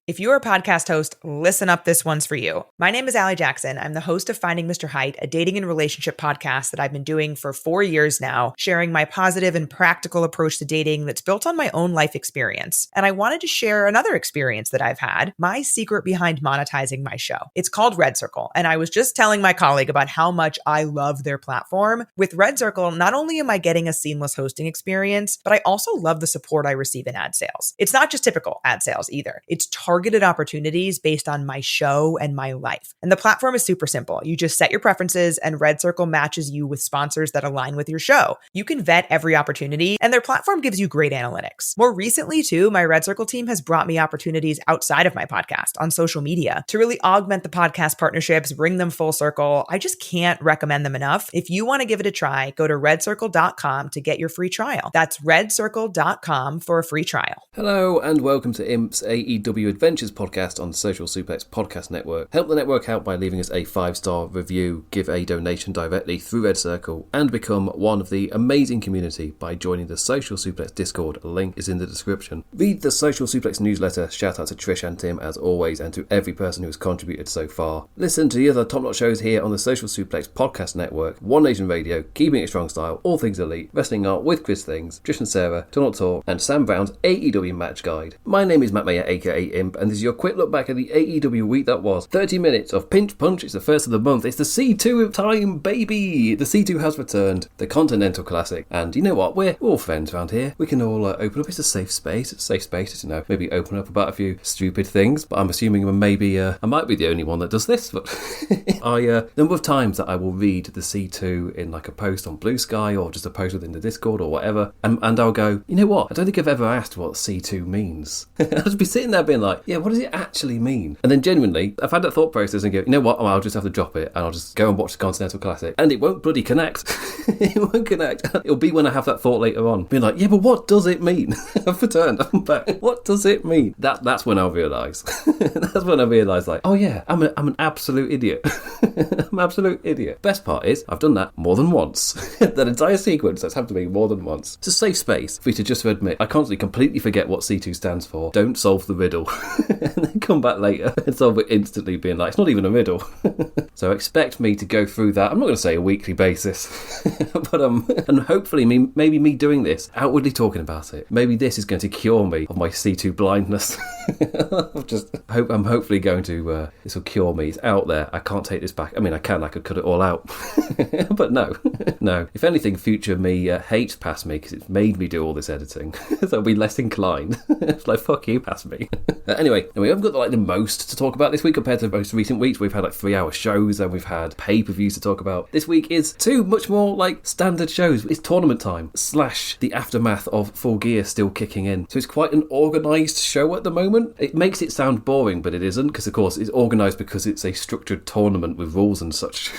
If you're a podcast host, listen up, this one's for you. My name is Allie Jackson. I'm the host of Finding Mr. Height, a dating and relationship podcast that I've been doing for 4 years now, sharing my positive and practical approach to dating that's built on my own life experience. And I wanted to share another experience that I've had, my secret behind monetizing my show. It's called Red Circle, and I was just telling my colleague about how much I love their platform. With Red Circle, not only am I getting a seamless hosting experience, but I also love the support I receive in ad sales. It's not just typical ad sales either. It's targeted opportunities based on my show and my life. And the platform is super simple. You just set your preferences and Red Circle matches you with sponsors that align with your show. You can vet every opportunity and their platform gives you great analytics. More recently too, my Red Circle team has brought me opportunities outside of my podcast on social media to really augment the podcast partnerships, bring them full circle. I just can't recommend them enough. If you want to give it a try, go to redcircle.com to get your free trial. That's redcircle.com for a free trial. Hello and welcome to IMP's AEW Adventures podcast on the Social Suplex Podcast Network. Help the network out by leaving us a 5-star review, give a donation directly through Red Circle, and become one of the amazing community by joining the Social Suplex Discord. A link is in the description. Read the Social Suplex newsletter. Shout out to Trish and Tim as always, and to every person who has contributed so far. Listen to the other top-notch shows here on the Social Suplex Podcast Network: One Nation Radio, Keeping It Strong Style, All Things Elite, Wrestling Art with Chris Things, Trish and Sarah, Tunnel Talk, and Sam Brown's AEW Match Guide. My name is Matt Mayer, aka Imp, and this is your quick look back at the AEW week that was. 30 minutes of pinch punch. It's the first of the month. It's the C2 time, baby. The C2 has returned. The Continental Classic. And you know what? We're all friends around here. We can all open up. It's a safe space. It's a safe space to maybe open up about a few stupid things. But I'm assuming maybe I might be the only one that does this. But number of times that I will read the C2 in like a post on Blue Sky or just a post within the Discord or whatever, and I'll go, you know what? I don't think I've ever asked what C2 means. I'll just be sitting there being like, yeah, what does it actually mean? And then genuinely, I've had that thought process and go, you know what? I'll just have to drop it and I'll just go and watch the Continental Classic. And it won't bloody connect. It won't connect. It'll be when I have that thought later on. Being like, yeah, but what does it mean? I've returned. I'm back. What does it mean? That's when I'll realise. That's when I realise, like, oh yeah, I'm an absolute idiot. I'm an absolute idiot. Best part is, I've done that more than once. That entire sequence that's happened to me more than once. It's a safe space for you to just admit, I constantly completely forget what C2 stands for. Don't solve the riddle. And then come back later and solve it instantly, being like, it's not even a riddle. So expect me to go through that. I'm not going to say a weekly basis, but and hopefully maybe me doing this, outwardly talking about it, maybe this is going to cure me of my C2 blindness. I'm hopefully going to, this will cure me. It's out there. I can't take this back. I mean, I could cut it all out. But no. If anything, future me hates past me because it's made me do all this editing. So I'll be less inclined. It's like, fuck you, past me. Anyway, we haven't got the most to talk about this week compared to most recent weeks. We've had 3-hour shows and we've had pay-per-views to talk about. This week is 2 much more standard shows. It's tournament time / the aftermath of Full Gear still kicking in. So it's quite an organised show at the moment. It makes it sound boring, but it isn't, because of course it's organised because it's a structured tournament with rules and such.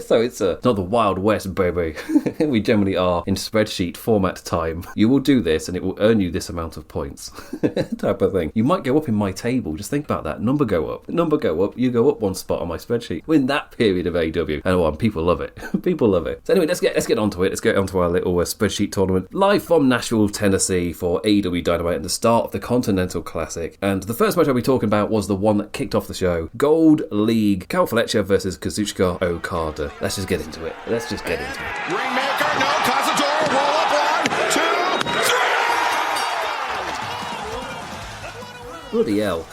So it's not the Wild West, baby. We generally are in spreadsheet format time. You will do this and it will earn you this amount of points. Type of thing. You might go up in my table. Just think about that. Number go up. You go up 1 spot on my spreadsheet. We're in that period of AEW. And people love it. People love it. So anyway, let's get onto it. Let's get onto our little spreadsheet tournament. Live from Nashville, Tennessee for AEW Dynamite and the start of the Continental Classic. And the first match I'll be talking about was the one that kicked off the show. Gold League. Fletcher versus Kazuchika Okada. Let's just get into it. Rainmaker, no, Kazuchika, roll up, 1, 2, 3. Bloody hell.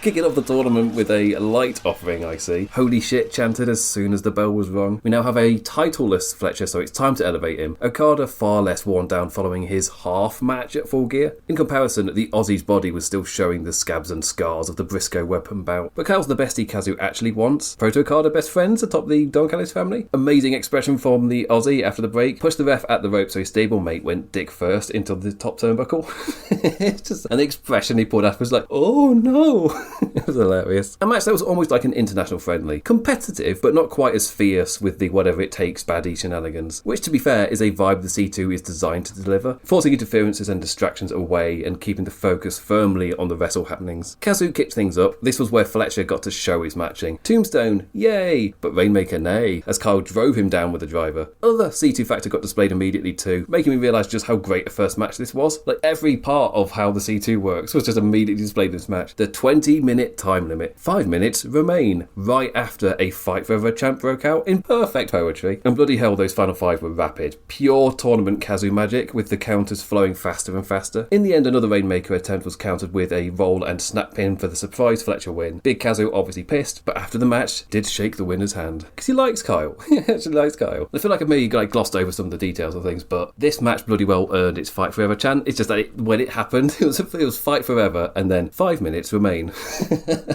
Kicking off the tournament with a light offering, I see. Holy shit chanted as soon as the bell was rung. We now have a titleless Fletcher, so it's time to elevate him. Okada far less worn down following his half match at Full Gear. In comparison, the Aussie's body was still showing the scabs and scars of the Briscoe weapon bout. But Cal's the bestie Kazu actually wants. Proto-Okada best friends atop the Don Callis family. Amazing expression from the Aussie after the break. Pushed the ref at the rope so his stablemate went dick first into the top turnbuckle. It's just an expression he put after was like, oh no. It was hilarious. A match that was almost like an international friendly. Competitive, but not quite as fierce with the whatever it takes baddie shenanigans. Which, to be fair, is a vibe the C2 is designed to deliver. Forcing interferences and distractions away and keeping the focus firmly on the wrestle happenings. Kazu kicked things up. This was where Fletcher got to show his matching. Tombstone, yay! But Rainmaker, nay, as Kyle drove him down with the driver. Other C2 factor got displayed immediately too, making me realise just how great a first match this was. Like, every part of how the C2 works was just immediately displayed in this match. The 20 3-minute time limit. 5 minutes remain, right after a Fight Forever chant broke out in perfect poetry. And bloody hell, those final 5 were rapid. Pure tournament Kazu magic, with the counters flowing faster and faster. In the end, another Rainmaker attempt was countered with a roll and snap pin for the surprise Fletcher win. Big Kazu obviously pissed, but after the match, did shake the winner's hand. Because he likes Kyle. He actually likes Kyle. I feel like I maybe glossed over some of the details of things, but this match bloody well earned its Fight Forever chant. It's just that when it happened, it was Fight Forever, and then 5 minutes remain.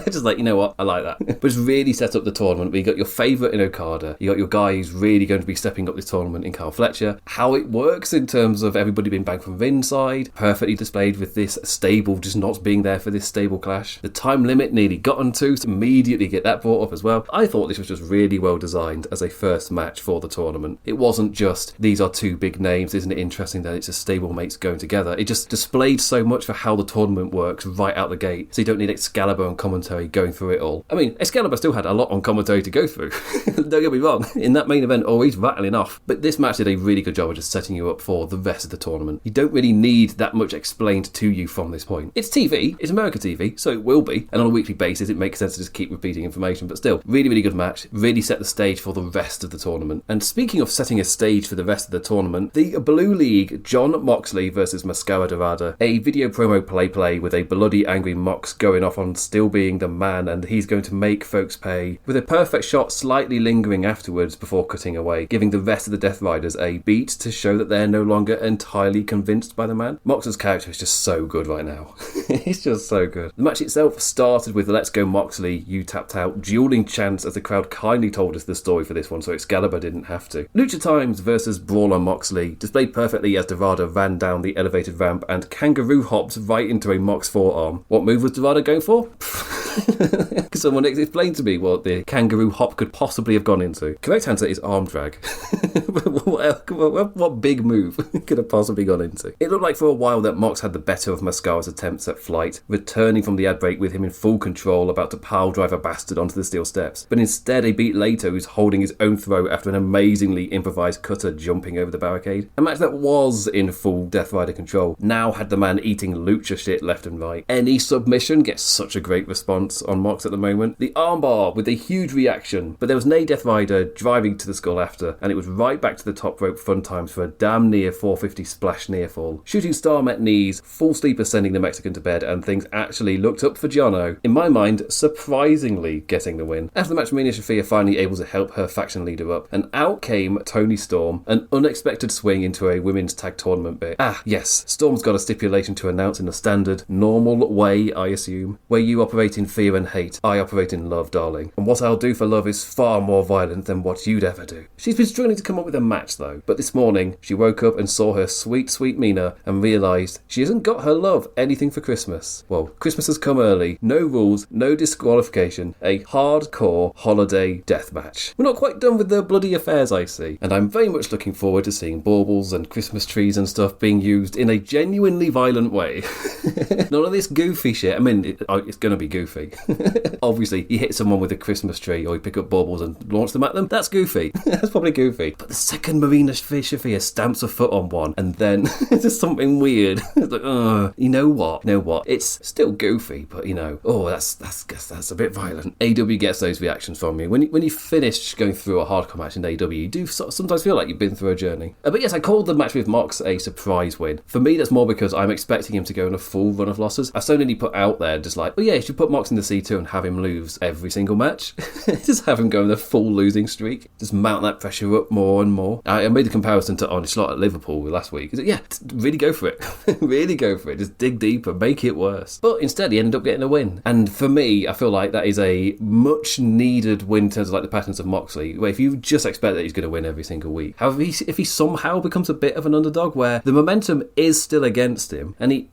Just like, you know what, I like that. But it's really set up the tournament. We got your favourite in Okada, you got your guy who's really going to be stepping up this tournament in Kyle Fletcher. How it works in terms of everybody being banked from ringside, perfectly displayed with this stable just not being there for this stable clash. The time limit nearly gotten to, so immediately get that brought up as well. I thought this was just really well designed as a first match for the tournament. It wasn't just, these are two big names, isn't it interesting that it's a stable mates going together. It just displayed so much for how the tournament works right out the gate, so you don't need Excalibur on commentary going through it all. I mean, Excalibur still had a lot on commentary to go through. Don't get me wrong, in that main event, he's rattling off. But this match did a really good job of just setting you up for the rest of the tournament. You don't really need that much explained to you from this point. It's TV, it's America TV, so it will be, and on a weekly basis it makes sense to just keep repeating information, but still, really, really good match, really set the stage for the rest of the tournament. And speaking of setting a stage for the rest of the tournament, the Blue League, Jon Moxley versus Mascara Dorada, a video promo play with a bloody angry Mox going off on still being the man, and he's going to make folks pay, with a perfect shot slightly lingering afterwards before cutting away, giving the rest of the Death Riders a beat to show that they're no longer entirely convinced by the man. Mox's character is just so good right now. It's just so good. The match itself started with "Let's go Moxley, you tapped out," dueling chants as the crowd kindly told us the story for this one, so Excalibur didn't have to. Lucha Times versus Brawler Moxley, displayed perfectly as Dorada ran down the elevated ramp and kangaroo hops right into a Mox forearm. What move was Dorada going for? Could someone explain to me what the kangaroo hop could possibly have gone into? Correct answer is arm drag. What big move could have possibly gone into? It looked like for a while that Mox had the better of Mascara's attempts at flight, returning from the ad break with him in full control, about to pile drive a bastard onto the steel steps. But instead, a beat later, who's holding his own throat after an amazingly improvised cutter jumping over the barricade. A match that was in full Death Rider control now had the man eating lucha shit left and right. Any submission gets such a great response on Mox at the moment. The armbar with a huge reaction, but there was no Death Rider driving to the skull after, and it was right back to the top rope fun times for a damn near 450 splash near fall. Shooting star met knees, full sleeper sending the Mexican to bed, and things actually looked up for Jono. In my mind, surprisingly getting the win. After the match, Marina Shafir finally able to help her faction leader up, and out came Toni Storm, an unexpected swing into a women's tag tournament bit. Ah, yes, Storm's got a stipulation to announce in a standard, normal way, I assume, where you operate in fear and hate, I operate in love, darling. And what I'll do for love is far more violent than what you'd ever do. She's been struggling to come up with a match though, but this morning she woke up and saw her sweet, sweet Mina and realised she hasn't got her love anything for Christmas. Well, Christmas has come early, no rules, no disqualification, a hardcore holiday death match. We're not quite done with the bloody affairs, I see, and I'm very much looking forward to seeing baubles and Christmas trees and stuff being used in a genuinely violent way. None of this goofy shit. I mean, it's going to be goofy. Obviously, you hit someone with a Christmas tree or you pick up baubles and launch them at them. That's goofy. That's probably goofy. But the second Marina Shafir stamps a foot on one and then there's something weird. It's like, you know what? It's still goofy, but that's a bit violent. AEW gets those reactions from you. When you finish going through a hardcore match in AEW, you do sometimes feel like you've been through a journey. But yes, I called the match with Mox a surprise win. For me, that's more because I'm expecting him to go on a full run of losses. I've so nearly put out there just like, you should put Mox in the C2 and have him lose every single match. Just have him go on a full losing streak. Just mount that pressure up more and more. I made the comparison to Arnie Slot at Liverpool last week. Really go for it. Really go for it. Just dig deeper, make it worse. But instead, he ended up getting a win. And for me, I feel like that is a much needed win in terms of like the patterns of Moxley, where if you just expect that he's going to win every single week. However, if he somehow becomes a bit of an underdog where the momentum is still against him and he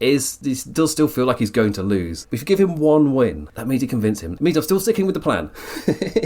does still feel like he's going to lose, but if you give him one win, that means you convince him. It means I'm still sticking with the plan.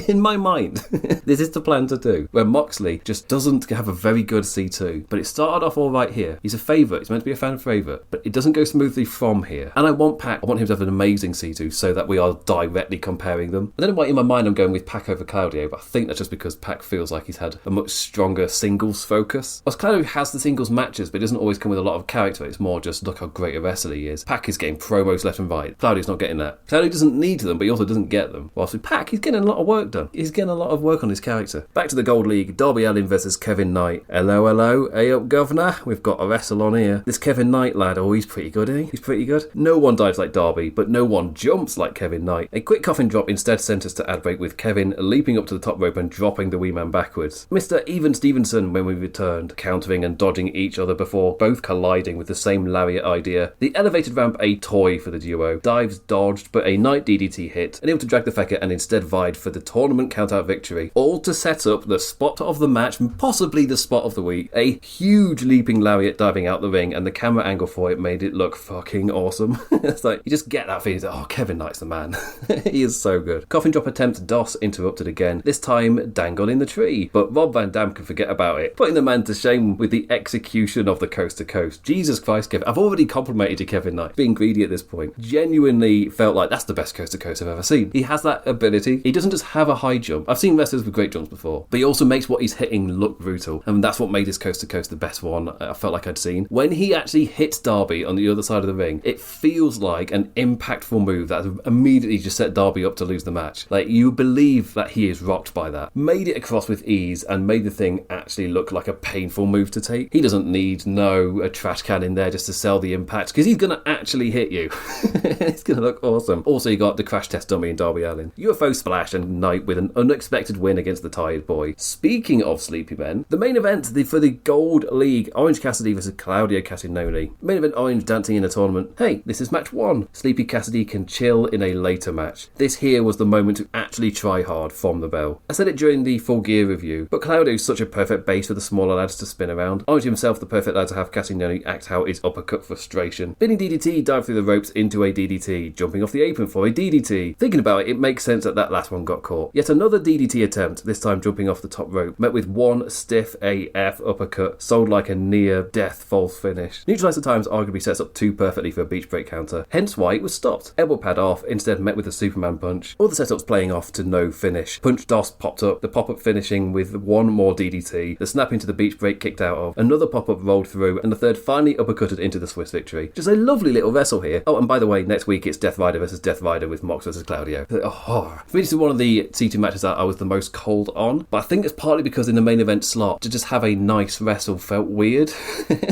In my mind, this is the plan to do, where Moxley just doesn't have a very good C2, but it started off all right here. He's a favourite. He's meant to be a fan favourite, but it doesn't go smoothly from here. And I want him to have an amazing C2 so that we are directly comparing them. And then in my mind, I'm going with Pac over Claudio, but I think that's just because Pac feels like he's had a much stronger singles focus. Whilst Claudio has the singles matches, but it doesn't always come with a lot of character. It's more just look how great a wrestler he is. Pac is getting promos left and right. Claudio's not getting that. Claudio doesn't need them, but he also doesn't get them. Whilst with Pac, he's getting a lot of work done. He's getting a lot of work on his character. Back to the Gold League, Darby Allin versus Kevin Knight. Hello, hey up governor, we've got a wrestle on here. This Kevin Knight lad, he's pretty good, isn't he? He's pretty good. No one dives like Darby, but no one jumps like Kevin Knight. A quick coffin drop instead sent us to ad break with Kevin leaping up to the top rope and dropping the wee man backwards. Mr. Even Stevenson, when we returned, countering and dodging each other before both colliding with the same lariat idea. The elevated ramp, a toy for the duo. Dives dodged, but a Knight DDT hit, unable to drag the fecker and instead vied for the tournament countout victory. All to set up the spot of the match, possibly the spot of the week. A huge leaping lariat diving out the ring, and the camera angle for it made it look fucking awesome. It's like, you just get that feeling, oh, Kevin Knight's the man. He is so good. Coffin drop attempt, DOS interrupted again, this time dangled in the tree, but Rob Van Dam can forget about it, putting the man to shame with the execution of the coast to coast. Jesus Christ, Kevin. I've already complimented you, Kevin Knight. Being greedy at this point. Genuinely felt like that's the best coast to coast I've ever seen. He has that ability. He doesn't just have a high jump. I've seen wrestlers with great jumps before, but he also makes what he's hitting look brutal, and that's what made his coast to coast the best one I felt like I'd seen. When he actually hits Darby on the other side of the ring, it feels like an impactful move that immediately just set Darby up to lose the match. Like, you believe that he is rocked by that. Made it across with ease and made the thing actually look like a painful move to take. He doesn't need a trash can in there just to sell the impact, because he's going to actually hit you. It's going to look awesome. Also, you got the crash test dummy in Darby Allin. UFO splash and Knight with an unexpected win against the Tired Boy. Speaking of sleepy men, the main event for the Gold League, Orange Cassidy versus Claudio Castagnoli. Main event, Orange dancing in a tournament. Hey, this is match 1. Sleepy Cassidy can chill in a later match. This here was the moment to actually try hard from the bell. I said it during the Full Gear review, but Claudio's such a perfect base for the smaller lads to spin around. Orange himself the perfect lad to have Castagnoli act out his uppercut frustration. Spinning DDT, dive through the ropes into a DDT, jumping off the apron for a DDT. Thinking about it, it makes sense that that last one got caught. Yet another DDT attempt, this time jumping off the top rope, met with one stiff AF uppercut, sold like a near-death false finish. Neutralizer Times arguably sets up too perfectly for a beach break counter, hence why it was stopped. Elbow pad off, instead met with a Superman punch. All the setups playing off to no finish. Punch DOS popped up, the pop-up finishing with one more DDT, the snap into the beach break kicked out of, another pop-up rolled through, and the third finally uppercutted into the Swiss victory. Just a lovely little wrestle here. Oh, and by the way, next week it's Death Rider versus Death Rider with Mox versus Claudio. Oh, this is one of the C2 matches that I was the most cold on, but I think it's partly because in the main event slot, to just have a nice wrestle felt weird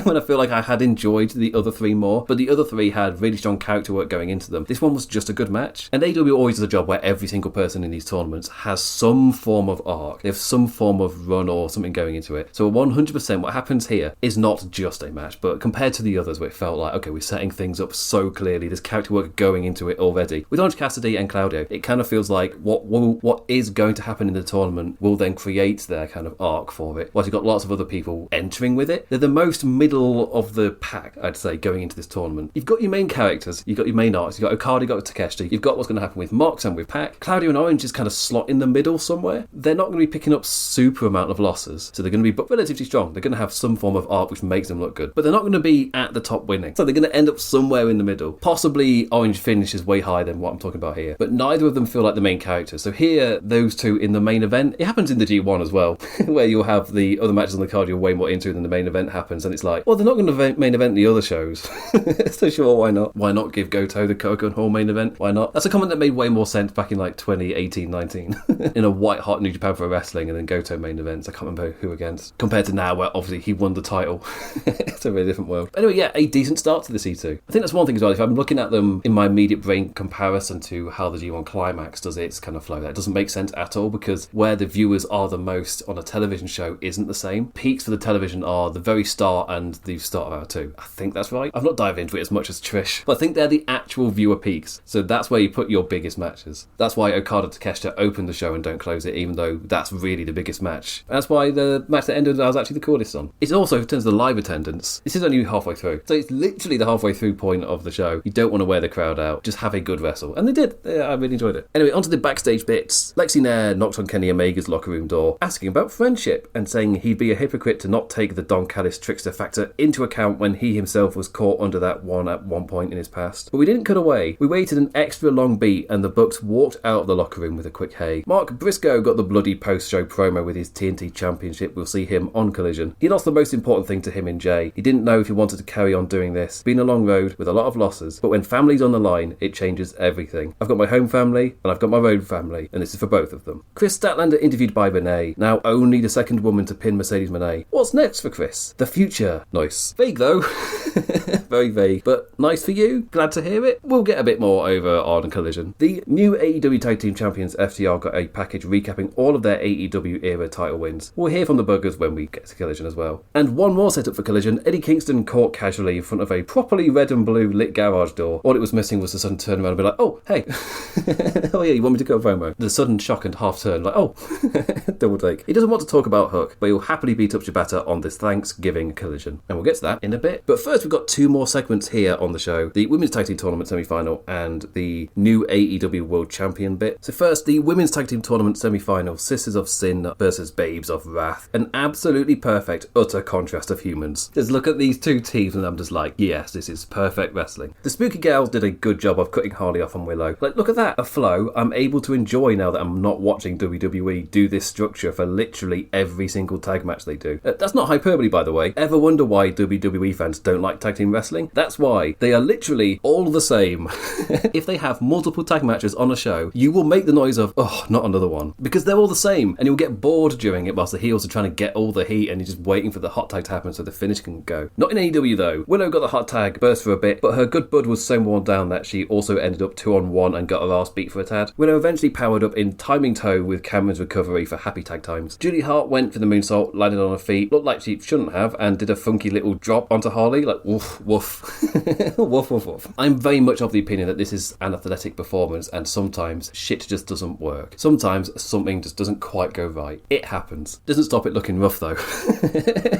when I feel like I had enjoyed the other three more, but the other three had really strong character work going into them. This one was just a good match, and AEW always does a job where every single person in these tournaments has some form of arc. They have some form of run or something going into it. So 100% what happens here is not just a match, but compared to the others where it felt like, okay, we're setting things up so clearly, there's character work going into it already. With Orange Cassidy and Claudio, it kind of feels like what is going to happen in the tournament will then create their kind of arc for it. Whilst you've got lots of other people entering with it, they're the most middle of the pack, I'd say, going into this tournament. You've got your main characters, you've got your main arcs, you've got Okada, you've got Takeshi, you've got what's going to happen with Mox and with Pac. Claudio and Orange just kind of slot in the middle somewhere. They're not going to be picking up super amount of losses, so they're going to be relatively strong. They're going to have some form of arc which makes them look good, but they're not going to be at the top winning. So they're going to end up somewhere in the middle. Possibly Orange finishes way higher than what I'm talking about here, but neither of them feel like the main characters. So here, those two in the main event, it happens in the G1 as well, where you'll have the other matches on the card you're way more into than the main event happens, and it's like, well, they're not going to main event the other shows. So sure, why not? Why not give Goto the Coconut Hall main event? Why not? That's a comment that made way more sense back in like 2018-19 in a white hot New Japan for wrestling and then Goto main events. I can't remember who against, compared to now where obviously he won the title. It's a very different world. But anyway, yeah, a decent start to the C2. I think that's one thing as well. If I'm looking at them in my immediate brain comparison to how the G1 Climax does its kind of flow, that doesn't make sense at all, because where the viewers are the most on a television show isn't the same. Peaks for the television are the very start and the start of hour 2. I think that's right. I've not dived into it as much as Trish, but I think they're the actual viewer peaks. So that's where you put your biggest matches. That's why Okada Takeshita open the show and don't close it, even though that's really the biggest match. And that's why the match that ended I was actually the coolest on. It's also, in terms of the live attendance, this is only halfway through. So it's literally the halfway through point of the show. You don't want to wear the crowd out. Just have a good wrestle. And they did. Yeah, I really enjoyed it. Anyway, onto the backstage bits. Lexi Nair knocked on Kenny Omega's locker room door, asking about friendship and saying he'd be a hypocrite to not take the Don Callis trickster factor into account when he himself was caught under that one at one point in his past. But we didn't cut away. We waited an extra long beat and the Bucks walked out of the locker room with a quick hey. Mark Briscoe got the bloody post-show promo with his TNT championship. We'll see him on Collision. He lost the most important thing to him in Jay. He didn't know if he wanted to carry on doing this. Been a long road with a lot of losses, but when family's on the line, it changes everything. I've got my home family, and I've got my road family, and this is for both of them. Chris Statlander interviewed by Monet, now only the second woman to pin Mercedes Moné. What's next for Chris? The future. Nice. Vague though. Very vague, but nice for you. Glad to hear it. We'll get a bit more over on Collision. The new AEW Tag Team Champions FTR got a package recapping all of their AEW era title wins. We'll hear from the buggers when we get to Collision as well. And one more setup for Collision. Eddie Kingston caught casually in front of a properly red and blue lit garage door. All it was missing was the sudden turn around and be like, oh, hey. Oh yeah, you want me to go promo? The sudden shock and half turn, like, oh. Double take. He doesn't want to talk about Hook, but he'll happily beat up Shibata on this Thanksgiving Collision. And we'll get to that in a bit. But first, we've got two more segments here on the show. The Women's Tag Team Tournament semi-final and the new AEW World Champion bit. So first, the Women's Tag Team Tournament semi-final, Sisters of Sin versus Babes of Wrath. An absolutely perfect, utter contrast of humans. Just look at these two teams and I'm just like, yes, this is perfect wrestling. The Spooky Gals did a good job of cutting Harley off on Willow. Like, look at that, a flow I'm able to enjoy now that I'm not watching WWE do this structure for literally every single tag match they do. That's not hyperbole, by the way. Ever wonder why WWE fans don't like tag team wrestling? That's why. They are literally all the same. If they have multiple tag matches on a show, you will make the noise of, oh, not another one. Because they're all the same, and you'll get bored during it whilst the heels are trying to get all the heat and you're just waiting for the hot tag to happen so the finish can go. Not in AEW though. Willow got the hot tag, burst for a bit, but her good bud was so worn down that she also ended up 2-on-1 and got her ass beat for a tad. Willow eventually powered up in timing toe with Cameron's recovery for happy tag times. Julie Hart went for the moonsault, landed on her feet, looked like she shouldn't have, and did a funky little drop onto Harley, like woof, woof. Woof, woof, woof. I'm very much of the opinion that this is an athletic performance and sometimes shit just doesn't work. Sometimes something just doesn't quite go right. It happens. Doesn't stop it looking rough though.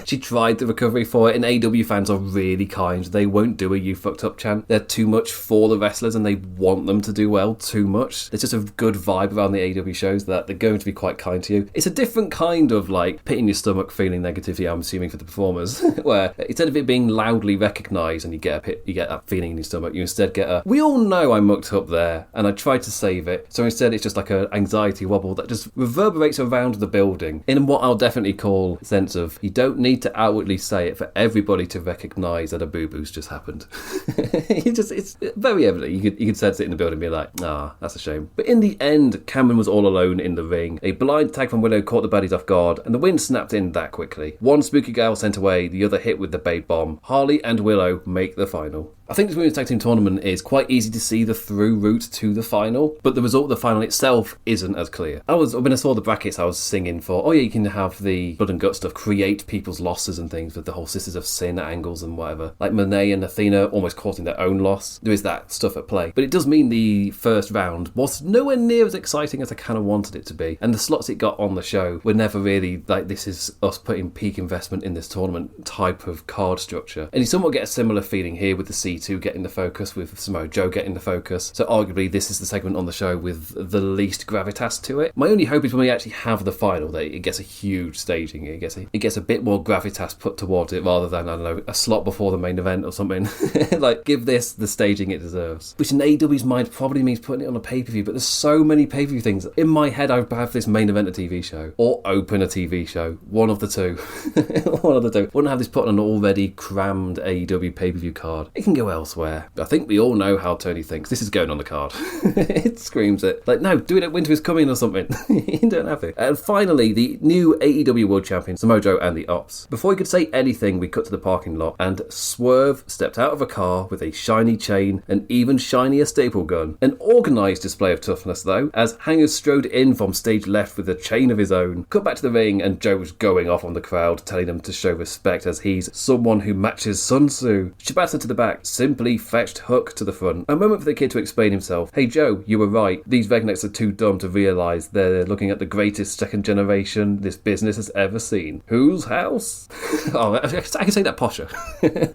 She tried the recovery for it, and AEW fans are really kind. They won't do a you fucked up chant. They're too much for the wrestlers and they want them to do well too much. There's just a good vibe around the AEW shows that they're going to be quite kind to you. It's a different kind of like pit in your stomach feeling negativity, I'm assuming, for the performers, where instead of it being loudly recognised and you get that feeling in your stomach, you instead get a, we all know I mucked up there and I tried to save it. So instead it's just like an anxiety wobble that just reverberates around the building in what I'll definitely call a sense of, you don't need to outwardly say it for everybody to recognise that a boo-boo's just happened. It's very evident. You could sense it in the building and be like, that's a shame. But in the end, Cameron was all alone in the ring. A blind tag from Willow caught the baddies off guard and the wind snapped in that quickly. One Spooky Gal sent away, the other hit with the Babe Bomb. Harley and Willow make the final. I think this Women's Tag Team Tournament is quite easy to see the through route to the final, but the result of the final itself isn't as clear. When I saw the brackets, I was singing for, oh yeah, you can have the blood and gut stuff, create people's losses and things with the whole Sisters of Sin angles and whatever. Like Monet and Athena almost causing their own loss. There is that stuff at play. But it does mean the first round was nowhere near as exciting as I kind of wanted it to be. And the slots it got on the show were never really like, this is us putting peak investment in this tournament type of card structure. And you somewhat get a similar feeling here with the C2 getting the focus, with Samoa Joe getting the focus. So arguably this is the segment on the show with the least gravitas to it. My only hope is when we actually have the final that it gets a huge staging. It gets a bit more gravitas put towards it rather than, I don't know, a slot before the main event or something. Like, give this the staging it deserves. Which in AEW's mind probably means putting it on a pay-per-view, but there's so many pay-per-view things. In my head, I would have this main event a TV show or open a TV show. One of the two. One of the two. Wouldn't have this put on an already crammed AEW pay-per-view card. It can go elsewhere. I think we all know how Tony thinks. This is going on the card. It screams it. Like, no, do it at Winter is Coming or something. You don't have to. And finally, the new AEW World Champion, Samoa Joe and the Ops. Before he could say anything, we cut to the parking lot and Swerve stepped out of a car with a shiny chain, an even shinier staple gun. An organised display of toughness, though, as hangers strode in from stage left with a chain of his own. Cut back to the ring and Joe was going off on the crowd, telling them to show respect as he's someone who matches Sun Tzu. Shibata to the back simply fetched Hook to the front. A moment for the kid to explain himself. Hey Joe, you were right. These rednecks are too dumb to realise they're looking at the greatest second generation this business has ever seen. Whose house? Oh, I can say that posher.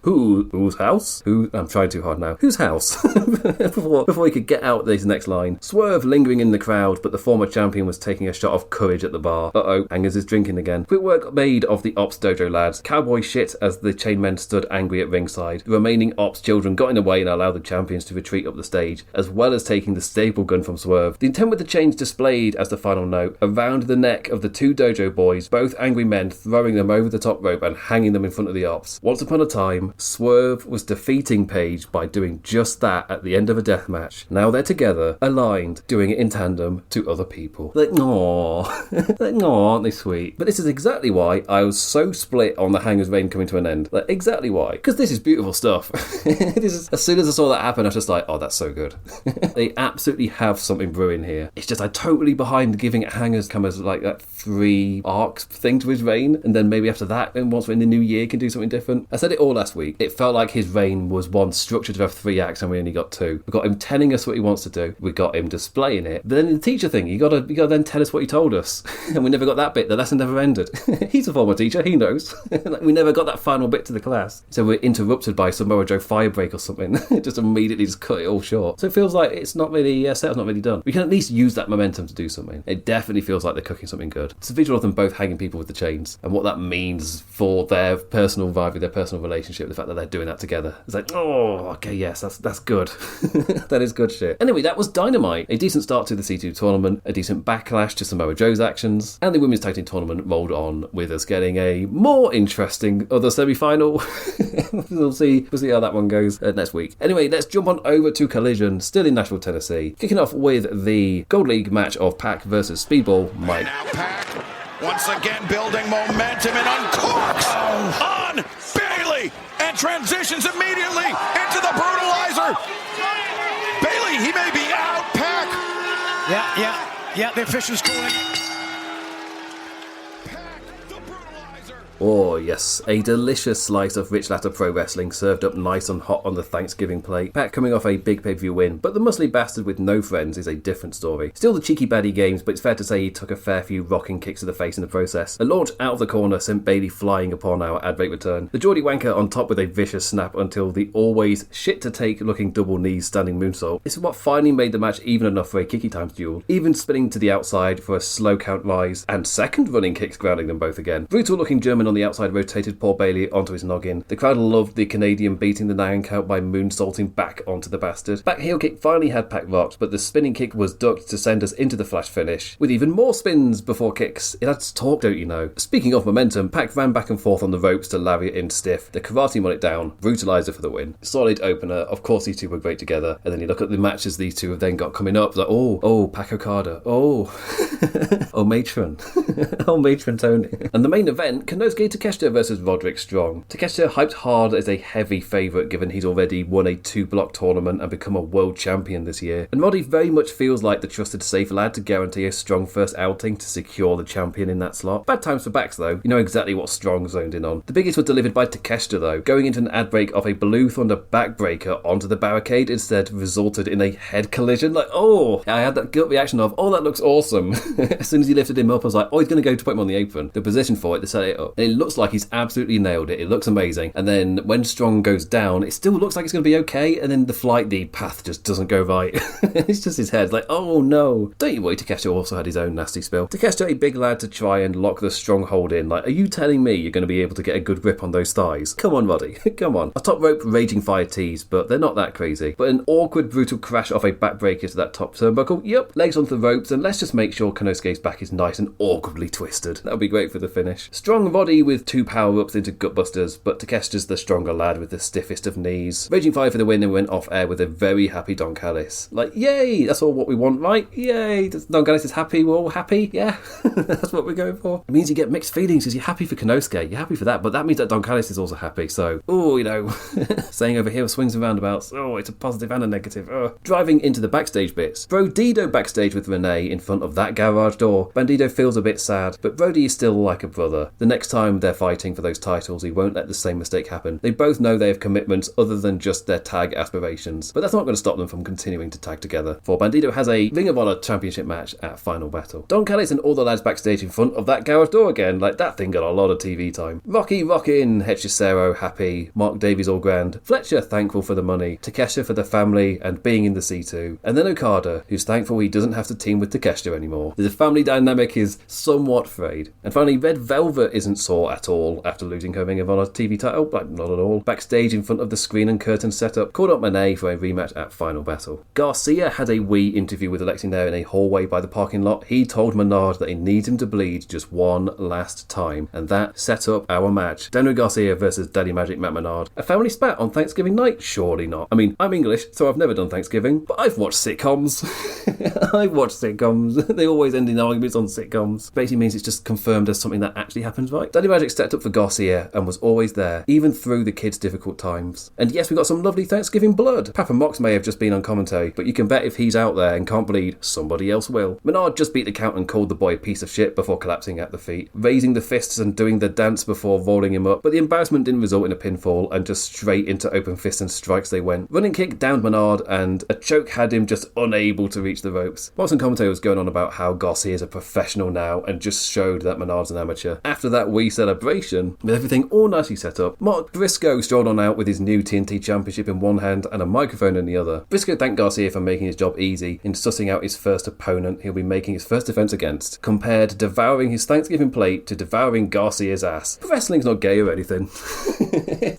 Whose house? I'm trying too hard now. Whose house? Before he could get out this next line. Swerve lingering in the crowd, but the former champion was taking a shot of courage at the bar. Uh-oh, Angers is drinking again. Quick work made of the Ops Dojo lads. Cowboy shit as the chainmen stood angry at ringside. The remaining Ops children got in the way and allowed the champions to retreat up the stage, as well as taking the staple gun from Swerve. The intent with the change displayed as the final note around the neck of the two dojo boys, both angry men throwing them over the top rope and hanging them in front of the ops. Once upon a time, Swerve was defeating Page by doing just that at the end of a death match. Now they're together, aligned, doing it in tandem to other people. Like, aww. Like, aww, aren't they sweet? But this is exactly why I was so split on the Hanger's reign coming to an end. Like, exactly why. Because this is beautiful stuff. As soon as I saw that happen, I was just like, oh, that's so good. They absolutely have something brewing here. It's just, I'm totally behind giving Hanger's come as like that 3 arcs thing to his reign, and then maybe after that, and once we're in the new year, can do something different. I said it all last week. It felt like his reign was one structured to have 3 acts, and we only got 2. We got him telling us what he wants to do. We got him displaying it. But then in the teacher thing, you gotta then tell us what he told us, and we never got that bit. The lesson never ended. He's a former teacher. He knows. Like, we never got that final bit to the class, so we're interrupted by Samoa Joe firebreak or something. Just immediately just cut it all short. So it feels like it's not really setup's not really done. We can at least use that momentum to do something. It definitely feels like they're cooking something good. It's a visual of them both hanging people with the chains, and what that means for their personal rivalry, their personal relationship, the fact that they're doing that together. It's like, oh, okay, yes, that's good. That is good shit. Anyway, that was Dynamite. A decent start to the C2 tournament, a decent backlash to Samoa Joe's actions, and the Women's Tag Team Tournament rolled on with us getting a more interesting other semi-final. We'll see how that one goes next week. Anyway, let's jump on over to Collision, still in Nashville, Tennessee. Kicking off with the Gold League match of Pac versus Speedball Mike. Now Pac once again building momentum and uncorks on Bailey and transitions immediately into the brutalizer. Bailey, he may be out. Pac. Yeah, the official's calling. Oh yes, a delicious slice of Rich Latter Pro Wrestling served up nice and hot on the Thanksgiving plate. Pac coming off a big pay-per-view win, but the muscly bastard with no friends is a different story. Still the cheeky baddie games, but it's fair to say he took a fair few rocking kicks to the face in the process. A launch out of the corner sent Bailey flying upon our ad break return. The Geordie Wanker on top with a vicious snap until the always shit to take looking double knees standing moonsault. This is what finally made the match even enough for a kicky times duel, even spinning to the outside for a slow count rise, and second running kicks grounding them both again. Brutal looking German on the outside rotated poor Bailey onto his noggin. The crowd loved the Canadian beating the 9 count by moonsaulting back onto the bastard. Back heel kick finally had Pac rocked, but the spinning kick was ducked to send us into the flash finish, with even more spins before kicks. It adds torque, don't you know? Speaking of momentum, Pac ran back and forth on the ropes to lariat in stiff. The karate won it down. Brutalizer for the win. Solid opener. Of course these two were great together. And then you look at the matches these two have then got coming up. Like, oh, Pac Okada. Oh, oh, Matron. Oh, Matron Tony. And the main event, Konosuke Takeshita versus Roderick Strong. Takeshita hyped hard as a heavy favourite given he's already won a 2-block tournament and become a world champion this year. And Roddy very much feels like the trusted safe lad to guarantee a Strong first outing to secure the champion in that slot. Bad times for backs though. You know exactly what Strong zoned in on. The biggest was delivered by Takeshita though. Going into an ad break of a Blue Thunder backbreaker onto the barricade instead resulted in a head collision. Like, oh, I had that gut reaction of, oh, that looks awesome. As soon as he lifted him up, I was like, oh, he's going to go to put him on the apron. The position for it, they set it up. And it looks like he's absolutely nailed it. It looks amazing. And then when Strong goes down, it still looks like it's going to be okay. And then the path just doesn't go right. It's just his head. Like, oh no. Don't you worry, Takeshita also had his own nasty spill. Takeshita, a big lad to try and lock the Stronghold in. Like, are you telling me you're going to be able to get a good grip on those thighs? Come on, Roddy. Come on. A top rope raging fire tease, but they're not that crazy. But an awkward, brutal crash off a backbreaker to that top turnbuckle. Yep. Legs onto the ropes, and let's just make sure Konosuke's back is nice and awkwardly twisted. That would be great for the finish. Strong Roddy with 2 power-ups into Gutbusters, but Takeshita's the stronger lad with the stiffest of knees. Raging Fire for the win and went off air with a very happy Don Callis. Like, yay! That's all what we want, right? Yay! Don Callis is happy, we're all happy, yeah? That's what we're going for. It means you get mixed feelings because you're happy for Konosuke, you're happy for that, but that means that Don Callis is also happy, so, oh, you know, saying over here swings and roundabouts, oh, it's a positive and a negative, Driving into the backstage bits. Bro Dido backstage with Renee in front of that garage door. Bandido feels a bit sad, but Brody is still like a brother. The next time they're fighting for those titles, he won't let the same mistake happen. They both know they have commitments other than just their tag aspirations, but that's not going to stop them from continuing to tag together. For Bandido has a Ring of Honor championship match at Final Battle. Don Callis and all the lads backstage in front of that garage door again, like that thing got a lot of TV time. Rocky rockin', Hechicero happy, Mark Davies all grand, Fletcher thankful for the money, Takeshita for the family and being in the C2, and then Okada, who's thankful he doesn't have to team with Takeshita anymore. The family dynamic is somewhat frayed. And finally, Red Velvet isn't sore at all after losing her Ring of Honor TV title, like not at all. Backstage in front of the screen and curtain setup, called up Monet for a rematch at Final Battle. Garcia had a wee interview with Alexi Nair in a hallway by the parking lot. He told Menard that he needs him to bleed just one last time, and that set up our match. Daniel Garcia versus Daddy Magic Matt Menard. A family spat on Thanksgiving night? Surely not. I mean, I'm English, so I've never done Thanksgiving, but I've watched sitcoms. I've watched sitcoms. They always end in arguments on sitcoms. Basically means it's just confirmed as something that actually happens, right? Daddy Magic stepped up for Garcia and was always there, even through the kids' difficult times. And yes, we got some lovely Thanksgiving blood. Papa Mox may have just been on commentary, but you can bet if he's out there and can't bleed, somebody else will. Menard just beat the count and called the boy a piece of shit before collapsing at the feet, raising the fists and doing the dance before rolling him up, but the embarrassment didn't result in a pinfall, and just straight into open fists and strikes they went. Running kick downed Menard, and a choke had him just unable to reach the ropes. Watson commentary was going on about how Garcia is a professional now, and just showed that Menard's an amateur. After that wee celebration, with everything all nicely set up, Mark Briscoe strolled on out with his new TNT Championship in one hand and a microphone in the other. Briscoe thanked Garcia for making his job easy in sussing out his first opponent he'll be making his first defense against, compared devouring his Thanksgiving plate to devouring Garcia's ass. Wrestling's not gay or anything.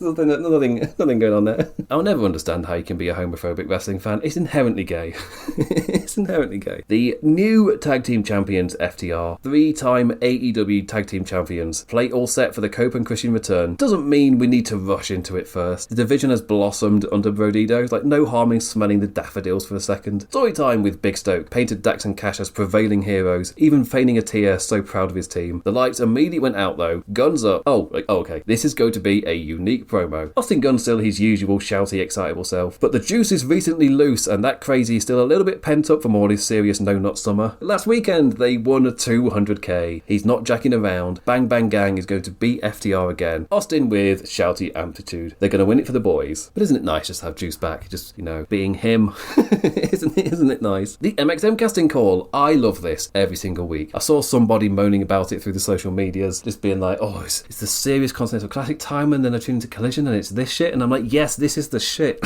nothing going on there. I'll never understand how you can be a homophobic wrestling fan. It's inherently gay. It's inherently gay. The new tag team champions, FTR, 3-time AEW tag team champions, plate all set for the Cope and Christian return. Doesn't mean we need to rush into it first. The division has blossomed under Brodido. Like, no harm in smelling the daffodils for a second. Story time with Big Stoke painted Dax and Cash as prevailing heroes, even feigning a tear, so proud of his team. The lights immediately went out though. Guns up. Okay. This is going to be a unique promo. Austin Gunn's still his usual shouty, excitable self, but the juice is recently loose, and that crazy is still a little bit pent up from all his serious no-nut summer. Last weekend, they won a 200k. He's not jacking around. Bang Bang Gang is going to beat FTR again. Austin with shouty amplitude. They're going to win it for the boys. But isn't it nice just to have Juice back? Just, being him. Isn't it nice? The MXM casting call. I love this every single week. I saw somebody moaning about it through the social medias, just being like, oh, it's the serious Continental Classic time, and then I tune into Collision and it's this shit, and I'm like, yes, this is the shit.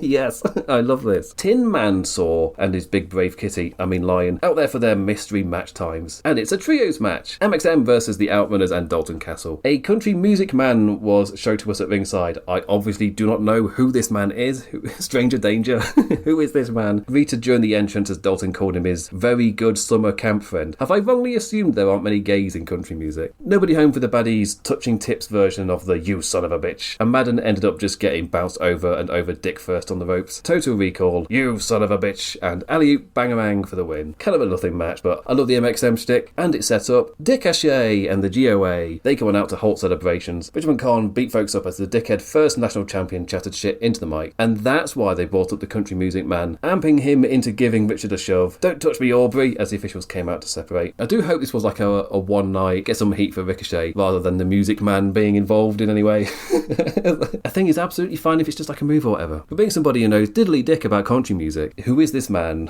Yes, I love this. Tin Man Saw and his big brave kitty, Lion, out there for their mystery match times. And it's a trios match. MXM versus the Outrunners and Dalton Castle. A country music man was shown to us at ringside. I obviously do not know who this man is. Stranger danger. Who is this man? Greeted during the entrance as Dalton called him his very good summer camp friend. Have I wrongly assumed there aren't many gays in country music? Nobody home for the baddies' touching tips version of the "you son of a bitch," and Madden ended up just getting bounced over and over dick first on the ropes. Total Recall, "you son of a bitch," and alley-oop bangarang for the win. Kind of a nothing match, but I love the MXM shtick, and it's set up. Dick Ashay and the GOA, they come on out to halt celebrations. Benjamin Khan beat folks up as the dickhead first national champion chattered shit into the mic, and that's why they brought up the country music man, amping him into giving Richard a shove. Don't touch me, Aubrey, as the officials came out to separate. I do hope this was like a one night, get some heat for Ricochet, rather than the music man being involved in any way. I think it's absolutely fine if it's just like a move or whatever. But being somebody who knows diddly dick about country music, who is this man?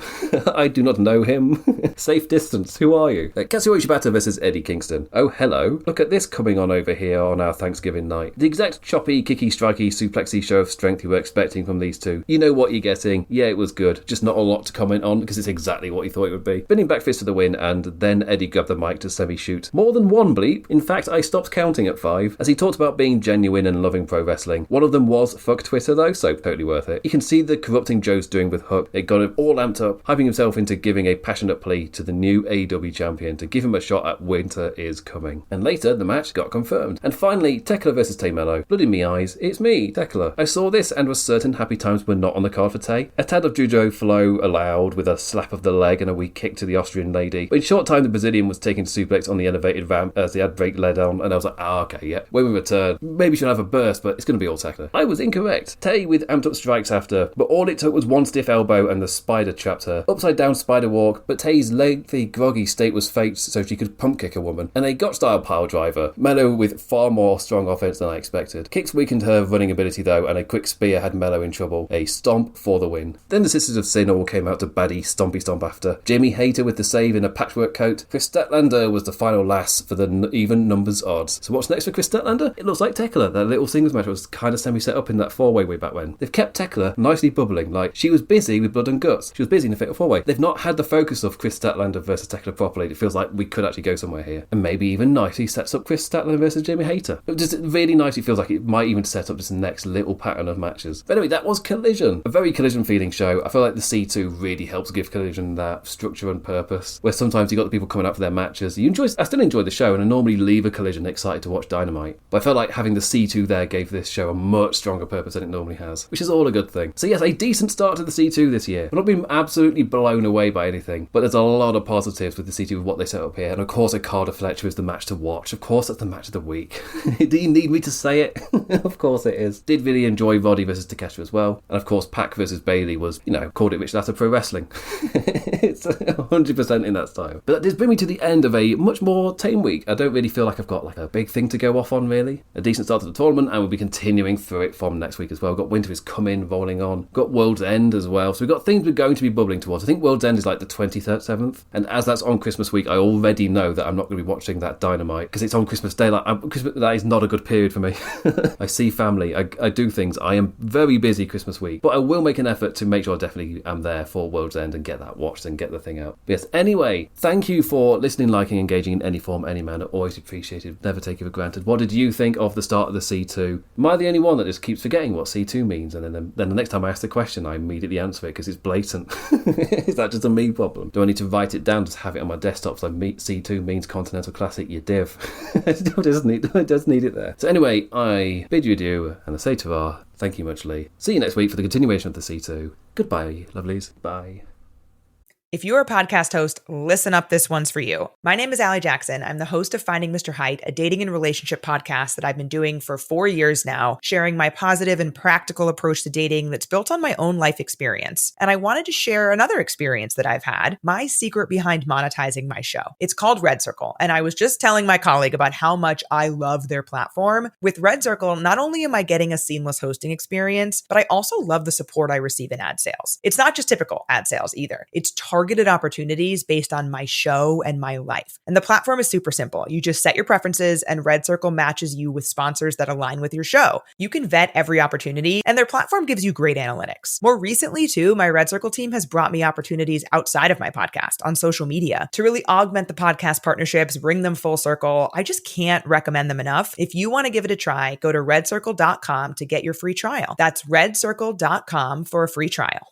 I do not know him. Safe distance, who are you? Kazuchika Shibata versus Eddie Kingston. Oh, hello. Look at this coming on over here on our Thanksgiving night. The exact choppy, kicky, strikey, suplexy show of strength you were expecting from these two. You know what you're getting. Yeah, it was good. Just not a lot to comment on, because it's exactly what you thought it would be. Spinning back fist for the win, and then Eddie grabbed the mic to semi-shoot. More than one bleep. In fact, I stopped counting at 5, as he talked about being genuine and loving pro wrestling. One of them was fuck Twitter though, so totally worth it. You can see the corrupting Joe's doing with Hook. It got him all amped up, hyping himself into giving a passionate plea to the new AEW champion to give him a shot at Winter is Coming. And later, the match got confirmed. And finally, Tekla versus Tay Melo. Blood in me eyes, it's me, Tekla. I saw this and was certain happy times were not on the card for Tay. A tad of judo flow allowed with a slap of the leg and a weak kick to the Austrian lady. But in short time, the Brazilian was taken to suplex on the elevated ramp as the ad break led on, and I was like, okay, yeah. When we return, maybe she'll have a burst, but it's going to be all Tekla. I was incorrect. Tay with amped up strikes after, but all it took was one stiff elbow and the spider trapped her. Upside down spider walk, but Tay's lengthy, groggy state was faked so she could pump kick a woman. And a gut-style pile driver. Melo with far more strong offense than I expected. Kicks weakened her running ability though, and a quick spear had Melo in trouble. A stomp for the win. Then the Sisters of Sin all came out to baddie stompy stomp after. Jamie Hayter with the save in a patchwork coat. Chris Statlander was the final lass for the even numbers odds. So what's next for Chris Statlander? It looks like Tekla. That little singles match was kind of semi-set up in that four-way way back when. They've kept Tekla nicely bubbling, like she was busy with blood and guts. She was busy in a fatal four-way. They've not had the focus of Chris Statlander versus Tekla properly. It feels like we could actually go somewhere here. And maybe even nicely sets up Chris Statlander versus Jamie Hayter. It just really nicely feels like it might even set up this next little pattern of matches. But anyway, that was Collision. A very Collision-feeling show. I feel like the C2 really helps give Collision that structure and purpose, where sometimes you got the people coming out for their matches. I still enjoy the show, and I normally leave a Collision excited to watch Dynamite. But I felt like having the C2 there gave this show a much stronger purpose than it normally has, which is all a good thing. So yes, a decent start to the C2 this year. I've not been absolutely blown away by anything, but there's a lot of positives with the C2 with what they set up here. And of course, Okada Fletcher is the match to watch. Of course, that's the match of the week. Do you need me to say it? Of course it is. Did really enjoy Roddy versus Takeshita as well. And of course, Pac versus Bayley was, called it Rich Latta Pro Wrestling. It's 100% in that style. But that does bring me to the end of a much more tame week. I don't really feel like I've got like a big thing to go off on, really. A decent start to the tournament, and we'll be continuing through it from next week as well. We've got Winter is Coming, rolling on. We've got World's End as well. So we've got things we're going to be bubbling towards. I think World's End is like the 27th. And as that's on Christmas week, I already know that I'm not going to be watching that Dynamite because it's on Christmas Day. That is not a good period for me. I see family. I do things. I am very busy Christmas week. But I will make an effort to make sure I definitely am there for World's End and get that watched and get the thing out. But yes, anyway, thank you for listening, liking, engaging in any form, any manner. Always appreciated. Never take it for granted. What did you think of the start of the C2? Am I the only one that just keeps forgetting what C2 means? And then the next time I ask the question, I immediately answer it because it's blatant. Is that just a me problem? Do I need to write it down, just have it on my desktop so C2 means Continental Classic, you div? I just need it there. So anyway, I bid you adieu and I say to our thank you much, Lee. See you next week for the continuation of the C2. Goodbye, lovelies. Bye. If you're a podcast host, listen up, this one's for you. My name is Allie Jackson. I'm the host of Finding Mr. Height, a dating and relationship podcast that I've been doing for 4 years now, sharing my positive and practical approach to dating that's built on my own life experience. And I wanted to share another experience that I've had, my secret behind monetizing my show. It's called Red Circle, and I was just telling my colleague about how much I love their platform. With Red Circle, not only am I getting a seamless hosting experience, but I also love the support I receive in ad sales. It's not just typical ad sales either. It's targeted opportunities based on my show and my life. And the platform is super simple. You just set your preferences and Red Circle matches you with sponsors that align with your show. You can vet every opportunity and their platform gives you great analytics. More recently too, my Red Circle team has brought me opportunities outside of my podcast on social media to really augment the podcast partnerships, bring them full circle. I just can't recommend them enough. If you want to give it a try, go to redcircle.com to get your free trial. That's redcircle.com for a free trial.